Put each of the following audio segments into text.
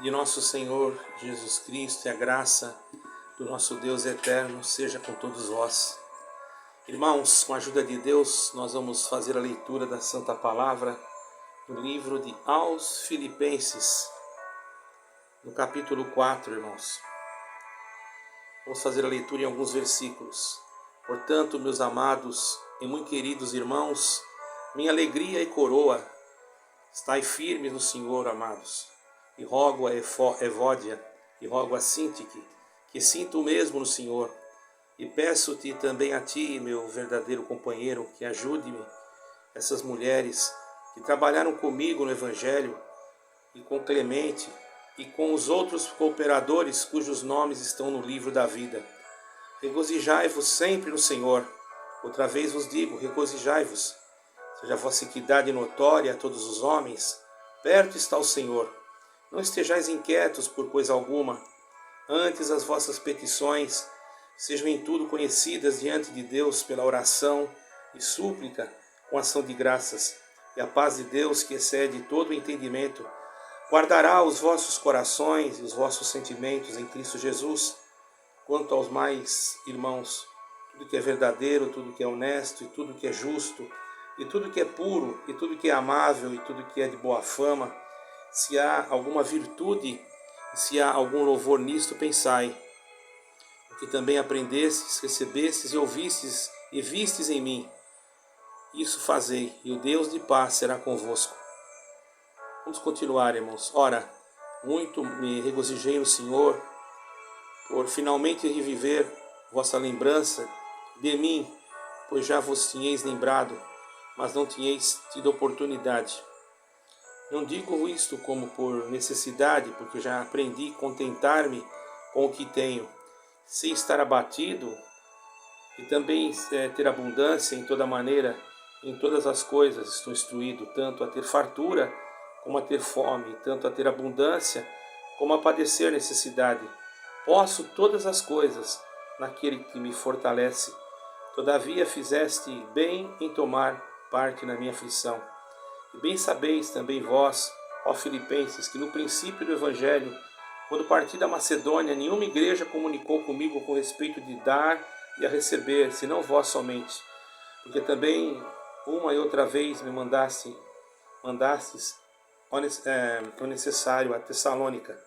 de nosso Senhor Jesus Cristo e a graça do nosso Deus eterno seja com todos vós. Irmãos, com a ajuda de Deus, nós vamos fazer a leitura da Santa Palavra no livro de aos Filipenses, no capítulo 4, irmãos. Vamos fazer a leitura em alguns versículos. Portanto, meus amados e muito queridos irmãos, minha alegria e coroa, estai firmes no Senhor, amados. E rogo a Evódia, e rogo a Sintique, que sinta o mesmo no Senhor. E peço-te também a ti, meu verdadeiro companheiro, que ajude-me, essas mulheres que trabalharam comigo no Evangelho, e com Clemente, e com os outros cooperadores cujos nomes estão no livro da vida. Regozijai-vos sempre no Senhor. Outra vez vos digo, regozijai-vos. Seja a vossa equidade notória a todos os homens, perto está o Senhor. Não estejais inquietos por coisa alguma, antes as vossas petições sejam em tudo conhecidas diante de Deus pela oração e súplica com ação de graças. E a paz de Deus, que excede todo o entendimento, guardará os vossos corações e os vossos sentimentos em Cristo Jesus. Quanto aos mais, irmãos, tudo que é verdadeiro, tudo que é honesto, e tudo que é justo, e tudo que é puro, e tudo que é amável, e tudo que é de boa fama, se há alguma virtude, se há algum louvor nisto, pensai. O que também aprendestes, recebestes e ouvistes e vistes em mim, isso fazei, e o Deus de paz será convosco. Vamos continuar, irmãos. Ora, muito me regozijei no Senhor, por finalmente reviver vossa lembrança de mim, pois já vos tinhais lembrado, mas não tinhais tido oportunidade. Não digo isto como por necessidade, porque já aprendi a contentar-me com o que tenho, sem estar abatido, e também ter abundância em toda maneira, em todas as coisas estou instruído, tanto a ter fartura como a ter fome, tanto a ter abundância como a padecer necessidade. Posso todas as coisas naquele que me fortalece. Todavia fizeste bem em tomar parte na minha aflição. E bem sabeis também vós, ó Filipenses, que no princípio do Evangelho, quando parti da Macedônia, nenhuma igreja comunicou comigo com respeito de dar e a receber, senão vós somente. Porque também uma e outra vez me mandastes o necessário a Tessalônica.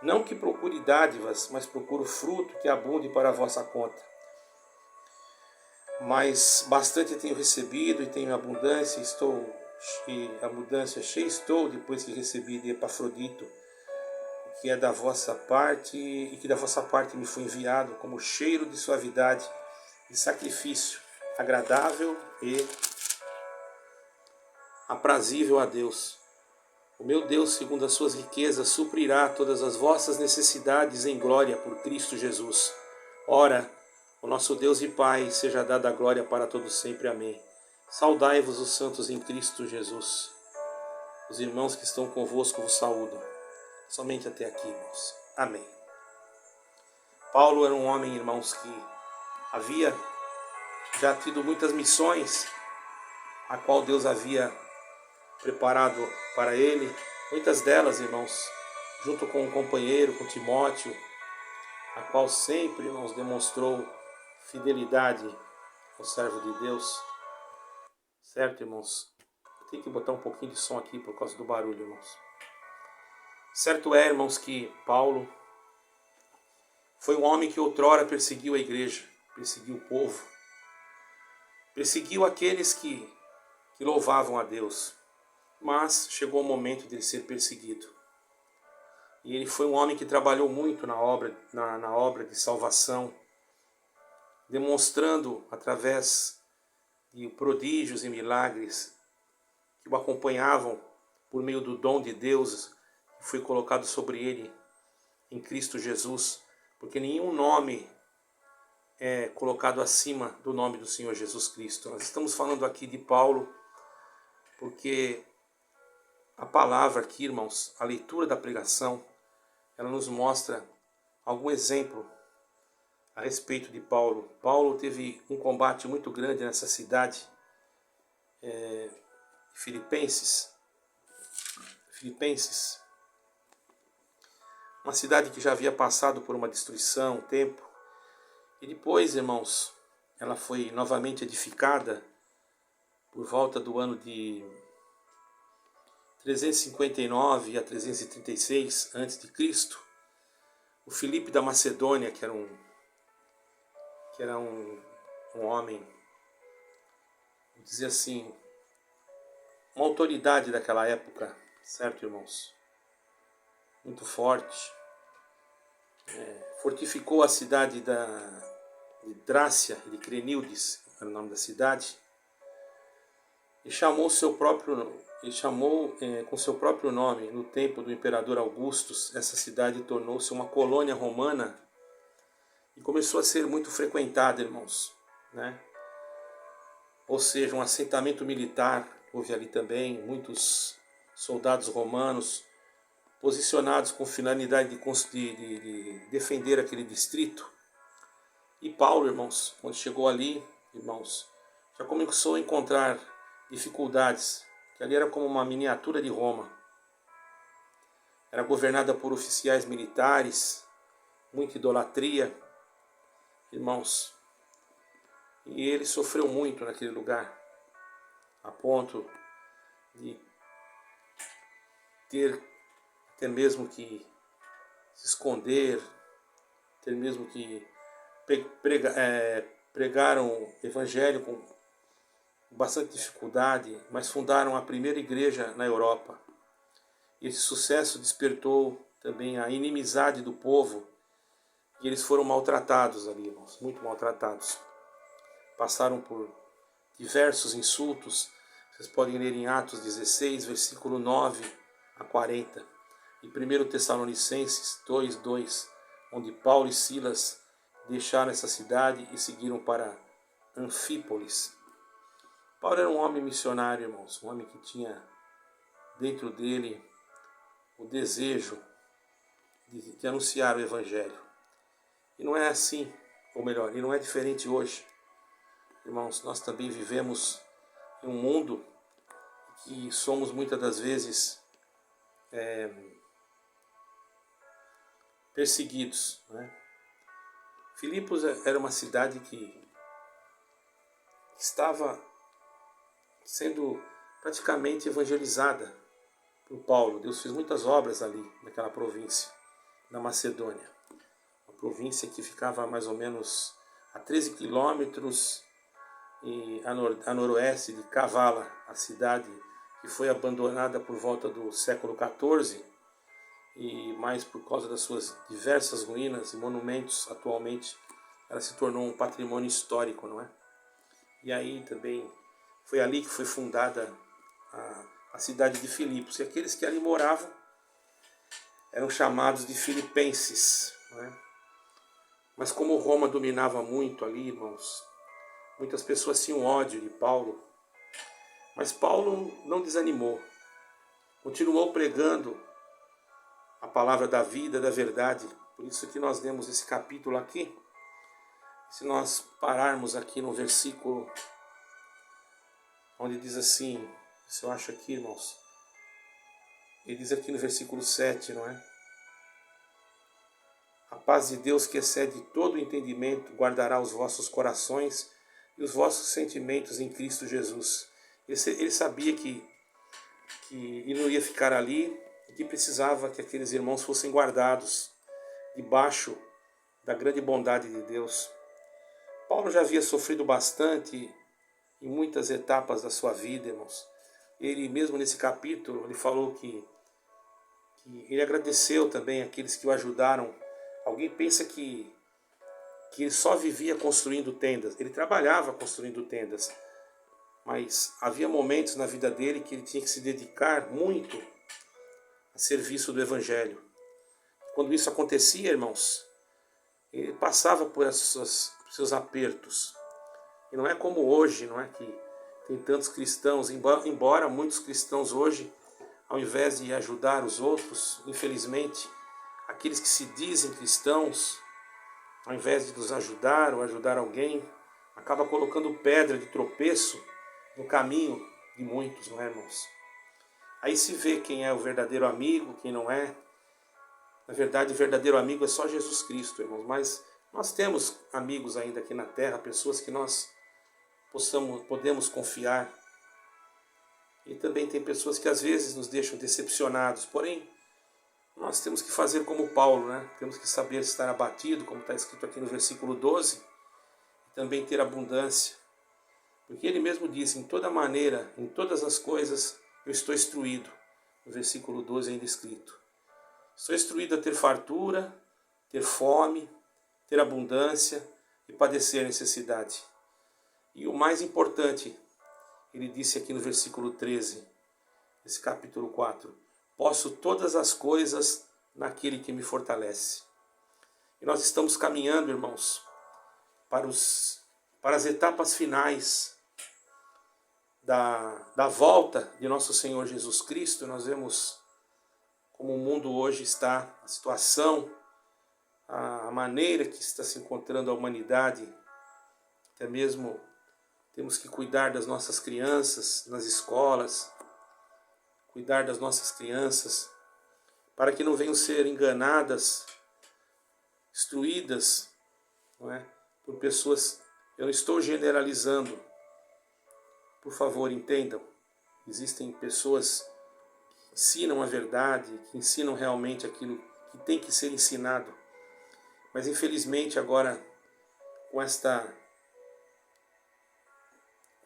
Não que procure dádivas, mas procuro fruto que abunde para a vossa conta. Mas bastante tenho recebido e tenho abundância, cheia estou depois que recebi de Epafrodito, que é da vossa parte e que da vossa parte me foi enviado como cheiro de suavidade e sacrifício agradável e aprazível a Deus. O meu Deus, segundo as suas riquezas, suprirá todas as vossas necessidades em glória por Cristo Jesus. Ora, o nosso Deus e Pai seja dada a glória para todos sempre. Amém. Saudai-vos os santos em Cristo Jesus. Os irmãos que estão convosco vos saúdam. Somente até aqui, irmãos. Amém. Paulo era um homem, irmãos, que havia já tido muitas missões, a qual Deus havia preparado para ele. Muitas delas, irmãos, junto com um companheiro, com Timóteo, a qual sempre, irmãos, demonstrou fidelidade ao servo de Deus. Certo, irmãos? Tem que botar um pouquinho de som aqui por causa do barulho, irmãos. Certo é, irmãos, que Paulo foi um homem que outrora perseguiu a igreja, perseguiu o povo, perseguiu aqueles que louvavam a Deus. Mas chegou o momento de ele ser perseguido. E ele foi um homem que trabalhou muito na obra de salvação, demonstrando através de prodígios e milagres que o acompanhavam por meio do dom de Deus que foi colocado sobre ele em Cristo Jesus, porque nenhum nome é colocado acima do nome do Senhor Jesus Cristo. Nós estamos falando aqui de Paulo porque a palavra aqui, irmãos, a leitura da pregação, ela nos mostra algum exemplo a respeito de Paulo. Paulo teve um combate muito grande nessa cidade, Filipenses. uma cidade que já havia passado por uma destruição, um tempo. E depois, irmãos, ela foi novamente edificada por volta do ano de 359 a 336 a.C. O Filipe da Macedônia, que era um homem, vou dizer assim, uma autoridade daquela época, certo, irmãos? Muito forte. Fortificou a cidade de Trácia, de Crenildes, era o nome da cidade, e chamou com seu próprio nome, no tempo do imperador Augustus, essa cidade tornou-se uma colônia romana e começou a ser muito frequentada, irmãos, né? Ou seja, um assentamento militar, houve ali também muitos soldados romanos posicionados com finalidade de defender aquele distrito. E Paulo, irmãos, quando chegou ali, irmãos, já começou a encontrar dificuldades, que ali era como uma miniatura de Roma. Era governada por oficiais militares, muita idolatria, irmãos. E ele sofreu muito naquele lugar, a ponto de ter mesmo que se esconder, ter mesmo que pregaram o evangelho com bastante dificuldade, mas fundaram a primeira igreja na Europa. Esse sucesso despertou também a inimizade do povo e eles foram maltratados ali, irmãos, muito maltratados. Passaram por diversos insultos. Vocês podem ler em Atos 16, versículo 9 a 40. E 1 Tessalonicenses 2:2, onde Paulo e Silas deixaram essa cidade e seguiram para Anfípolis. Paulo era um homem missionário, irmãos, um homem que tinha dentro dele o desejo de anunciar o Evangelho. E não é assim, ou melhor, e não é diferente hoje. Irmãos, nós também vivemos em um mundo que somos muitas das vezes perseguidos, né? Filipos era uma cidade que estava sendo praticamente evangelizada por Paulo. Deus fez muitas obras ali, naquela província, na Macedônia. Uma província que ficava mais ou menos a 13 quilômetros a noroeste de Kavala, a cidade que foi abandonada por volta do século XIV, e mais por causa das suas diversas ruínas e monumentos, atualmente ela se tornou um patrimônio histórico, não é? E aí também foi ali que foi fundada a cidade de Filipos, e aqueles que ali moravam eram chamados de filipenses, não é? Mas como Roma dominava muito ali, irmãos, muitas pessoas tinham ódio de Paulo, mas Paulo não desanimou, continuou pregando a palavra da vida, da verdade. Por isso que nós lemos esse capítulo aqui. Se nós pararmos aqui no versículo, onde diz assim, se eu acho aqui, irmãos, ele diz aqui no versículo 7, não é? A paz de Deus, que excede todo o entendimento, guardará os vossos corações e os vossos sentimentos em Cristo Jesus. Ele sabia que ele não ia ficar ali, que precisava que aqueles irmãos fossem guardados debaixo da grande bondade de Deus. Paulo já havia sofrido bastante em muitas etapas da sua vida, irmãos. Ele mesmo nesse capítulo, ele falou que ele agradeceu também aqueles que o ajudaram. Alguém pensa que ele só vivia construindo tendas. Ele trabalhava construindo tendas, mas havia momentos na vida dele que ele tinha que se dedicar muito a serviço do Evangelho. Quando isso acontecia, irmãos, ele passava por seus apertos. E não é como hoje, não é que tem tantos cristãos, embora muitos cristãos hoje, ao invés de ajudar os outros, infelizmente, aqueles que se dizem cristãos, ao invés de nos ajudar ou ajudar alguém, acaba colocando pedra de tropeço no caminho de muitos, não é, irmãos? Aí se vê quem é o verdadeiro amigo, quem não é. Na verdade, o verdadeiro amigo é só Jesus Cristo, irmãos. Mas nós temos amigos ainda aqui na terra, pessoas que nós podemos confiar. E também tem pessoas que às vezes nos deixam decepcionados. Porém, nós temos que fazer como Paulo, né? Temos que saber estar abatido, como está escrito aqui no versículo 12, e também ter abundância. Porque ele mesmo disse, em toda maneira, em todas as coisas, eu estou instruído. No versículo 12 ainda escrito. Estou instruído a ter fartura, ter fome, ter abundância e padecer necessidade. E o mais importante, ele disse aqui no versículo 13, esse capítulo 4, posso todas as coisas naquele que me fortalece. E nós estamos caminhando, irmãos, para as etapas finais da volta de nosso Senhor Jesus Cristo. Nós vemos como o mundo hoje está, a situação, a maneira que está se encontrando a humanidade. Até mesmo temos que cuidar das nossas crianças nas escolas, cuidar das nossas crianças, para que não venham ser enganadas, instruídas, não é, por pessoas. Eu não estou generalizando, por favor, entendam. Existem pessoas que ensinam a verdade, que ensinam realmente aquilo que tem que ser ensinado. Mas infelizmente agora, com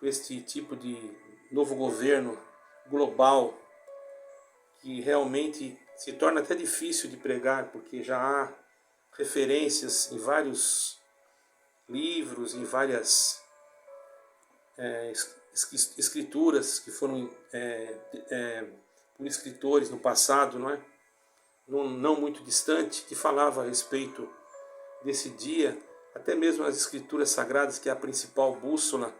este tipo de novo governo global, que realmente se torna até difícil de pregar, porque já há referências em vários livros, em várias escrituras que foram por escritores no passado, não é? Não muito distante, que falava a respeito desse dia, até mesmo as escrituras sagradas, que é a principal bússola.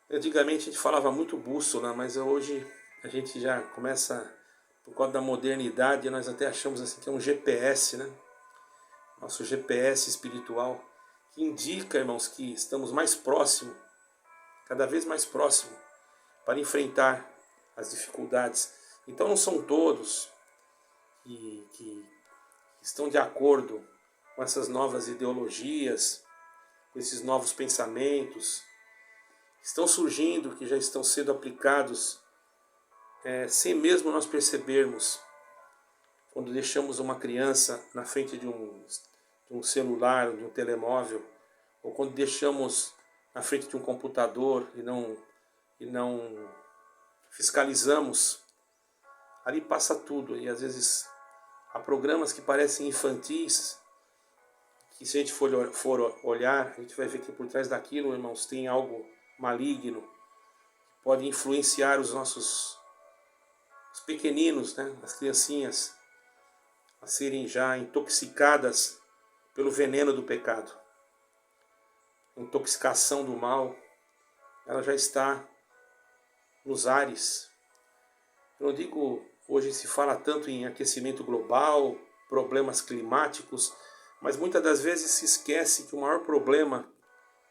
Antigamente a gente falava muito bússola, mas hoje a gente já começa, por causa da modernidade, nós até achamos assim que é um GPS, né? Nosso GPS espiritual, que indica, irmãos, que estamos mais próximos, cada vez mais próximos, para enfrentar as dificuldades. Então não são todos que estão de acordo com essas novas ideologias, com esses novos pensamentos, que estão surgindo, que já estão sendo aplicados sem mesmo nós percebermos. Quando deixamos uma criança na frente de um celular, de um telemóvel, ou quando deixamos na frente de um computador e não fiscalizamos, ali passa tudo. E às vezes há programas que parecem infantis, que se a gente for olhar, a gente vai ver que por trás daquilo, irmãos, tem algo maligno, que pode influenciar os pequeninos, né, as criancinhas, a serem já intoxicadas pelo veneno do pecado. A intoxicação do mal, ela já está nos ares. Eu não digo, hoje se fala tanto em aquecimento global, problemas climáticos, mas muitas das vezes se esquece que o maior problema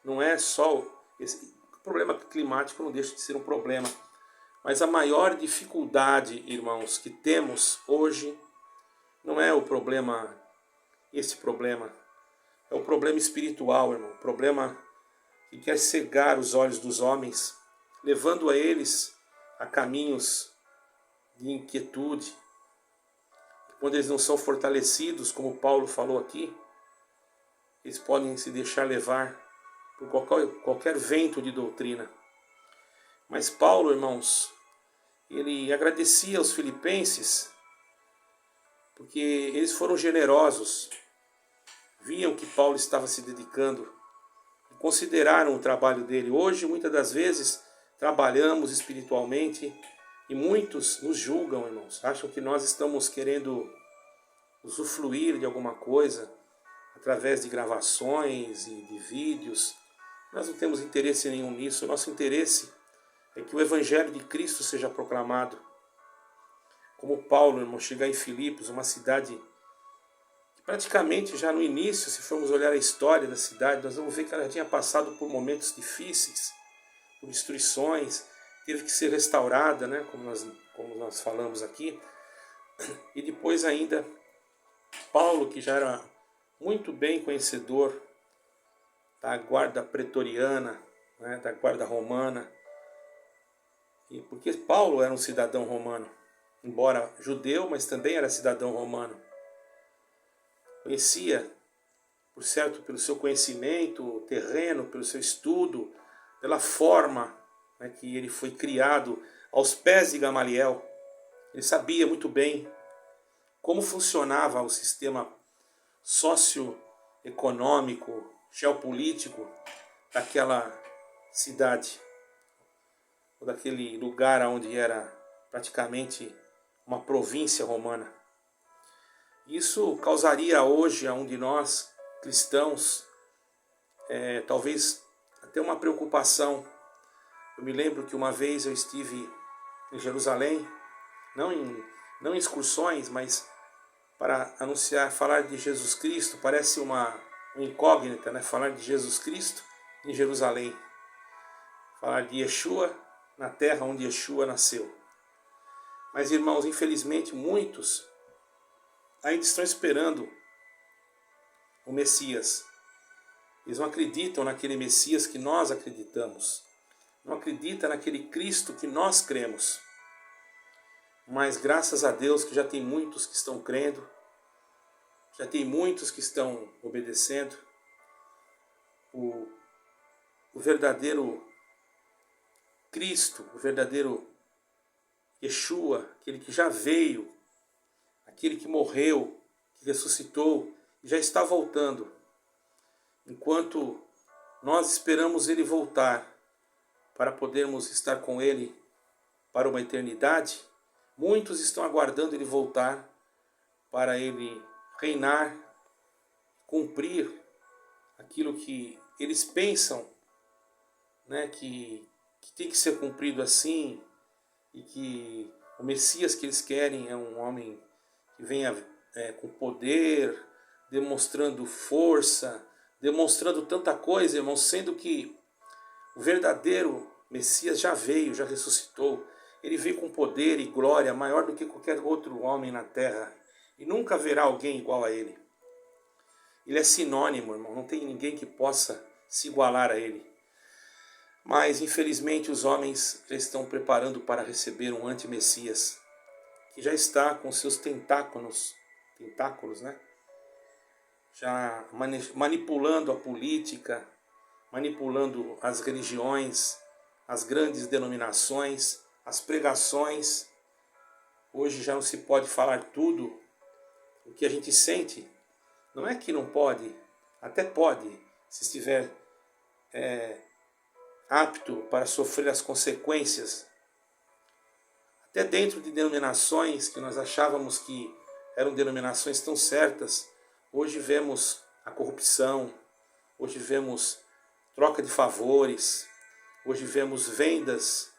não é só esse. O problema climático não deixa de ser um problema, mas a maior dificuldade, irmãos, que temos hoje não é esse problema, é o problema espiritual, irmão, o problema que quer cegar os olhos dos homens, levando a eles a caminhos de inquietude. Quando eles não são fortalecidos, como Paulo falou aqui, eles podem se deixar levar por qualquer vento de doutrina. Mas Paulo, irmãos, ele agradecia aos filipenses, porque eles foram generosos, viam que Paulo estava se dedicando, consideraram o trabalho dele. Hoje, muitas das vezes, trabalhamos espiritualmente e muitos nos julgam, irmãos. Acham que nós estamos querendo usufruir de alguma coisa através de gravações e de vídeos. Nós não temos interesse nenhum nisso. O nosso interesse é que o Evangelho de Cristo seja proclamado. Como Paulo, irmão, chegar em Filipos, uma cidade que praticamente já no início, se formos olhar a história da cidade, nós vamos ver que ela já tinha passado por momentos difíceis, por destruições, teve que ser restaurada, né, como nós falamos aqui, e depois ainda Paulo, que já era muito bem conhecedor da guarda pretoriana, né, da guarda romana, e porque Paulo era um cidadão romano, embora judeu, mas também era cidadão romano. Conhecia, por certo, pelo seu conhecimento terreno, pelo seu estudo, pela forma, né, que ele foi criado aos pés de Gamaliel. Ele sabia muito bem como funcionava o sistema socioeconômico, geopolítico daquela cidade, ou daquele lugar onde era praticamente uma província romana. Isso causaria hoje a um de nós, cristãos, talvez até uma preocupação. Eu me lembro que uma vez eu estive em Jerusalém, não em excursões, mas para anunciar, falar de Jesus Cristo. Parece uma incógnita, né? Falar de Jesus Cristo em Jerusalém. Falar de Yeshua na terra onde Yeshua nasceu. Mas, irmãos, infelizmente muitos ainda estão esperando o Messias. Eles não acreditam naquele Messias que nós acreditamos. Não acreditam naquele Cristo que nós cremos. Mas graças a Deus que já tem muitos que estão crendo, já tem muitos que estão obedecendo. O verdadeiro Cristo, o verdadeiro Yeshua, aquele que já veio, aquele que morreu, que ressuscitou, já está voltando. Enquanto nós esperamos Ele voltar para podermos estar com Ele para uma eternidade, muitos estão aguardando Ele voltar para Ele reinar, cumprir aquilo que eles pensam, né, que tem que ser cumprido assim, e que o Messias que eles querem é um homem que venha com poder, demonstrando força, demonstrando tanta coisa, irmãos, sendo que o verdadeiro Messias já veio, já ressuscitou. Ele veio com poder e glória maior do que qualquer outro homem na terra. E nunca haverá alguém igual a ele. Ele é sinônimo, irmão. Não tem ninguém que possa se igualar a ele. Mas, infelizmente, os homens já estão preparando para receber um anti-Messias, que já está com seus tentáculos, né? Já manipulando a política, manipulando as religiões, as grandes denominações, as pregações. Hoje já não se pode falar tudo o que a gente sente. Não é que não pode, até pode, se estiver apto para sofrer as consequências. Até dentro de denominações que nós achávamos que eram denominações tão certas, hoje vemos a corrupção, hoje vemos troca de favores, hoje vemos vendas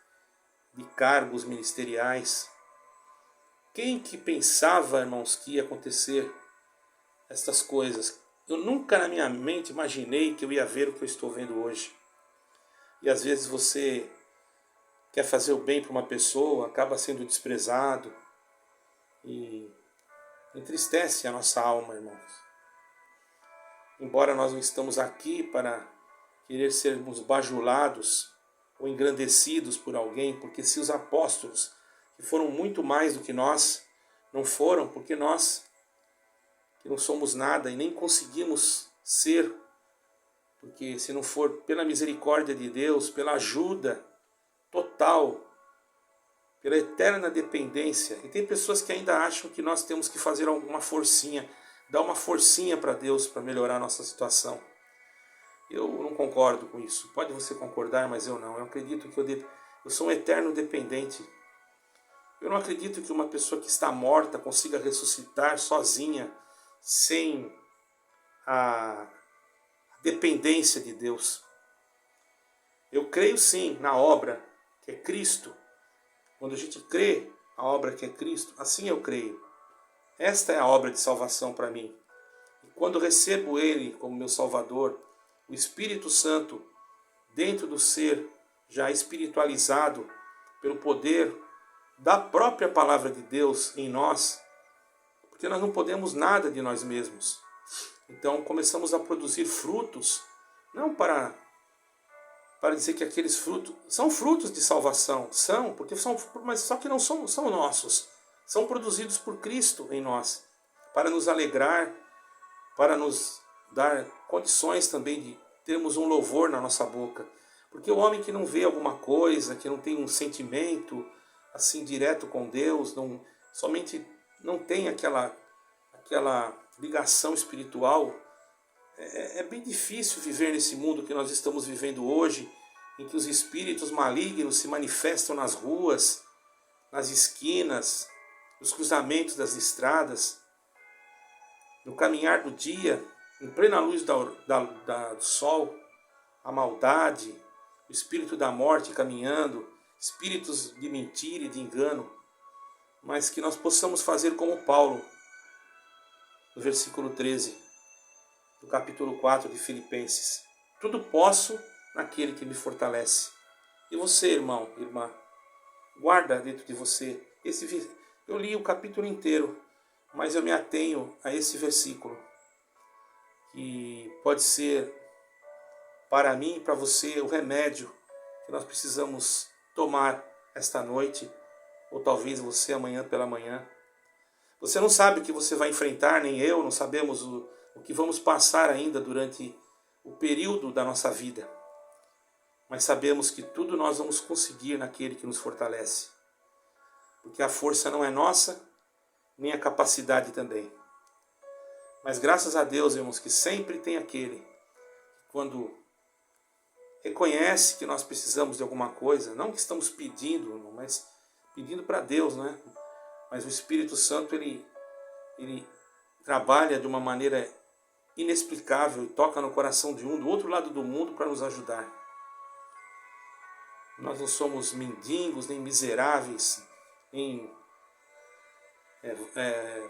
de cargos ministeriais. Quem que pensava, irmãos, que ia acontecer estas coisas? Eu nunca na minha mente imaginei que eu ia ver o que eu estou vendo hoje. E às vezes você quer fazer o bem para uma pessoa, acaba sendo desprezado e entristece a nossa alma, irmãos. Embora nós não estamos aqui para querer sermos bajulados ou engrandecidos por alguém, porque se os apóstolos, que foram muito mais do que nós, não foram, porque nós, que não somos nada e nem conseguimos ser, porque se não for pela misericórdia de Deus, pela ajuda total, pela eterna dependência. E tem pessoas que ainda acham que nós temos que fazer alguma forcinha, dar uma forcinha para Deus para melhorar a nossa situação. Eu não concordo com isso. Pode você concordar, mas eu não. Eu acredito que eu sou um eterno dependente. Eu não acredito que uma pessoa que está morta consiga ressuscitar sozinha, sem a dependência de Deus. Eu creio sim na obra que é Cristo. Quando a gente crê a obra que é Cristo, assim eu creio. Esta é a obra de salvação para mim. E quando recebo Ele como meu Salvador, o Espírito Santo dentro do ser, já espiritualizado pelo poder da própria palavra de Deus em nós, porque nós não podemos nada de nós mesmos. Então começamos a produzir frutos, não para dizer que aqueles frutos são frutos de salvação, mas só que não são nossos, são produzidos por Cristo em nós, para nos alegrar, para nos dar condições também de termos um louvor na nossa boca. Porque o homem que não vê alguma coisa, que não tem um sentimento assim direto com Deus, somente não tem aquela ligação espiritual, é bem difícil viver nesse mundo que nós estamos vivendo hoje, em que os espíritos malignos se manifestam nas ruas, nas esquinas, nos cruzamentos das estradas, no caminhar do dia, em plena luz do sol, a maldade, o espírito da morte caminhando, espíritos de mentira e de engano, mas que nós possamos fazer como Paulo, no versículo 13, do capítulo 4 de Filipenses. Tudo posso naquele que me fortalece. E você, irmão, irmã, guarda dentro de você. Eu li o capítulo inteiro, mas eu me atenho a esse versículo, que pode ser para mim e para você o remédio que nós precisamos tomar esta noite, ou talvez você amanhã pela manhã. Você não sabe o que você vai enfrentar, nem eu, não sabemos o que vamos passar ainda durante o período da nossa vida. Mas sabemos que tudo nós vamos conseguir naquele que nos fortalece. Porque a força não é nossa, nem a capacidade também. Mas graças a Deus, irmãos, que sempre tem aquele que, quando reconhece que nós precisamos de alguma coisa, não que estamos pedindo, mas pedindo para Deus, né? Mas o Espírito Santo, ele trabalha de uma maneira inexplicável e toca no coração de um do outro lado do mundo para nos ajudar. Nós não somos mendigos, nem miseráveis, nem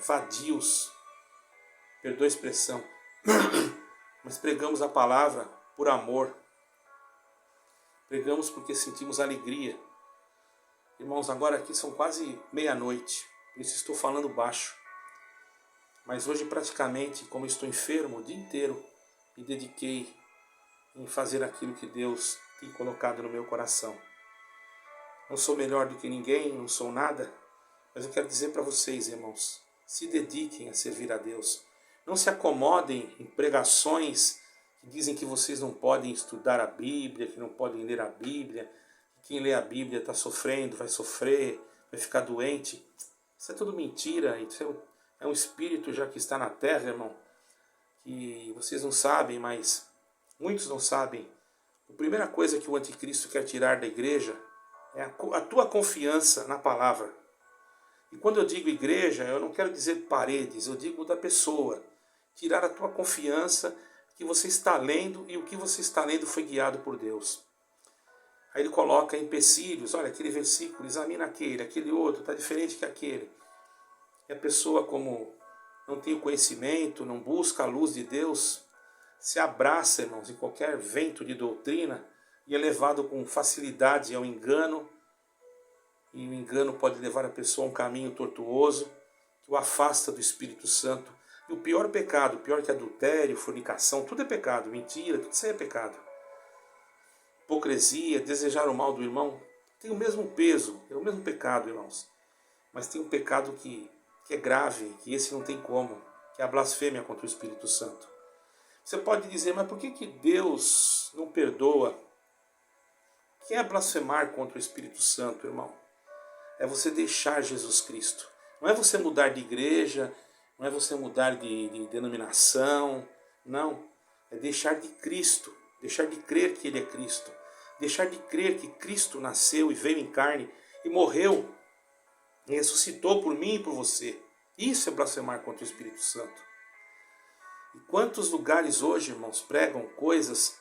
vadios, perdoa a expressão, mas pregamos a palavra por amor, pregamos porque sentimos alegria. Irmãos, agora aqui são quase meia-noite, por isso estou falando baixo. Mas hoje praticamente, como estou enfermo o dia inteiro, me dediquei em fazer aquilo que Deus tem colocado no meu coração. Não sou melhor do que ninguém, não sou nada, mas eu quero dizer para vocês, irmãos, se dediquem a servir a Deus. Não se acomodem em pregações que dizem que vocês não podem estudar a Bíblia, que não podem ler a Bíblia, que quem lê a Bíblia está sofrendo, vai sofrer, vai ficar doente. Isso é tudo mentira, isso é um espírito já que está na terra, irmão, que vocês não sabem, mas muitos não sabem. A primeira coisa que o anticristo quer tirar da igreja é a tua confiança na palavra. E quando eu digo igreja, eu não quero dizer paredes, eu digo da pessoa. Tirar a tua confiança que você está lendo e o que você está lendo foi guiado por Deus. Aí ele coloca empecilhos, olha aquele versículo, examina aquele outro, está diferente que aquele. E a pessoa, como não tem o conhecimento, não busca a luz de Deus, se abraça, irmãos, em qualquer vento de doutrina e é levado com facilidade ao engano. E o engano pode levar a pessoa a um caminho tortuoso, que o afasta do Espírito Santo. E o pior pecado, pior que adultério, fornicação, tudo é pecado, mentira, tudo isso aí é pecado. Hipocrisia, desejar o mal do irmão, tem o mesmo peso, é o mesmo pecado, irmãos. Mas tem um pecado que é grave, que esse não tem como, que é a blasfêmia contra o Espírito Santo. Você pode dizer, mas por que Deus não perdoa? O que é blasfemar contra o Espírito Santo, irmão? É você deixar Jesus Cristo. Não é você mudar de igreja, não é você mudar de denominação, não. É deixar de Cristo, deixar de crer que Ele é Cristo, deixar de crer que Cristo nasceu e veio em carne e morreu e ressuscitou por mim e por você. Isso é blasfemar contra o Espírito Santo. E quantos lugares hoje, irmãos, pregam coisas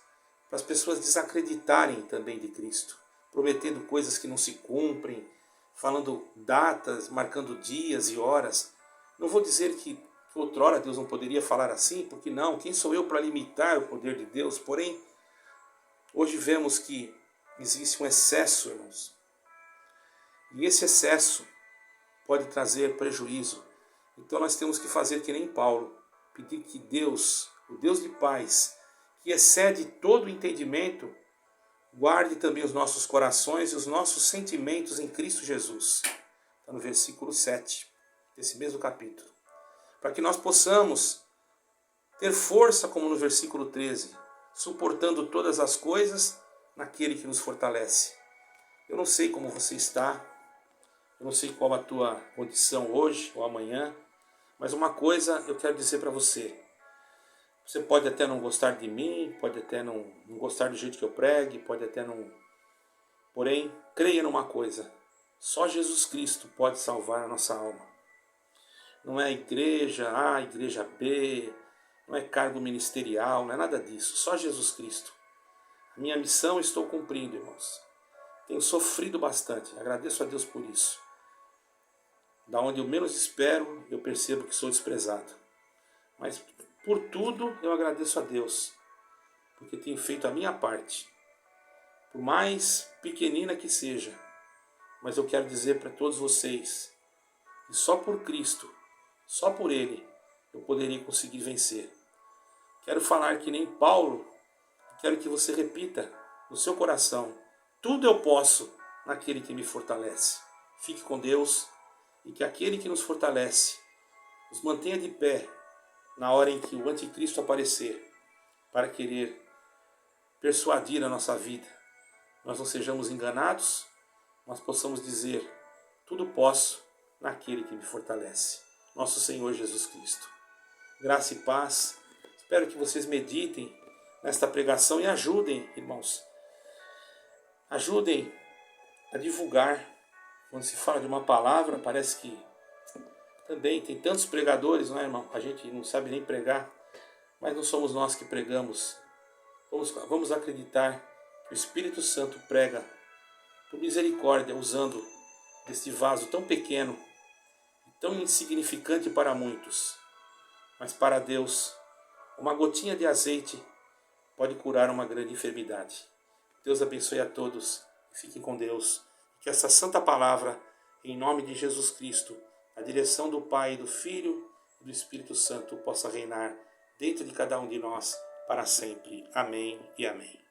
para as pessoas desacreditarem também de Cristo, prometendo coisas que não se cumprem, falando datas, marcando dias e horas. Não vou dizer que outrora Deus não poderia falar assim, porque não, quem sou eu para limitar o poder de Deus? Porém, hoje vemos que existe um excesso, irmãos. E esse excesso pode trazer prejuízo. Então nós temos que fazer que nem Paulo, pedir que Deus, o Deus de paz, que excede todo o entendimento, guarde também os nossos corações e os nossos sentimentos em Cristo Jesus. Está no versículo 7 desse mesmo capítulo. Para que nós possamos ter força, como no versículo 13, suportando todas as coisas naquele que nos fortalece. Eu não sei como você está, eu não sei qual a tua condição hoje ou amanhã, mas uma coisa eu quero dizer para você. Você pode até não gostar de mim, pode até não gostar do jeito que eu pregue, pode até não... Porém, creia numa coisa. Só Jesus Cristo pode salvar a nossa alma. Não é igreja A, igreja B, não é cargo ministerial, não é nada disso. Só Jesus Cristo. A minha missão estou cumprindo, irmãos. Tenho sofrido bastante, agradeço a Deus por isso. Da onde eu menos espero, eu percebo que sou desprezado. Mas por tudo eu agradeço a Deus, porque tenho feito a minha parte. Por mais pequenina que seja, mas eu quero dizer para todos vocês que só por Cristo, só por Ele, eu poderia conseguir vencer. Quero falar que nem Paulo, quero que você repita no seu coração: tudo eu posso naquele que me fortalece. Fique com Deus e que aquele que nos fortalece nos mantenha de pé na hora em que o anticristo aparecer para querer persuadir a nossa vida. Nós não sejamos enganados, mas possamos dizer: tudo posso naquele que me fortalece. Nosso Senhor Jesus Cristo. Graça e paz. Espero que vocês meditem nesta pregação e ajudem, irmãos. Ajudem a divulgar. Quando se fala de uma palavra, parece que também tem tantos pregadores, não é, irmão? A gente não sabe nem pregar, mas não somos nós que pregamos. Vamos acreditar que o Espírito Santo prega por misericórdia, usando este vaso tão pequeno, tão insignificante para muitos, mas para Deus, uma gotinha de azeite pode curar uma grande enfermidade. Deus abençoe a todos. Fiquem com Deus. Que essa santa palavra, em nome de Jesus Cristo, a direção do Pai, do Filho e do Espírito Santo, possa reinar dentro de cada um de nós para sempre. Amém e amém.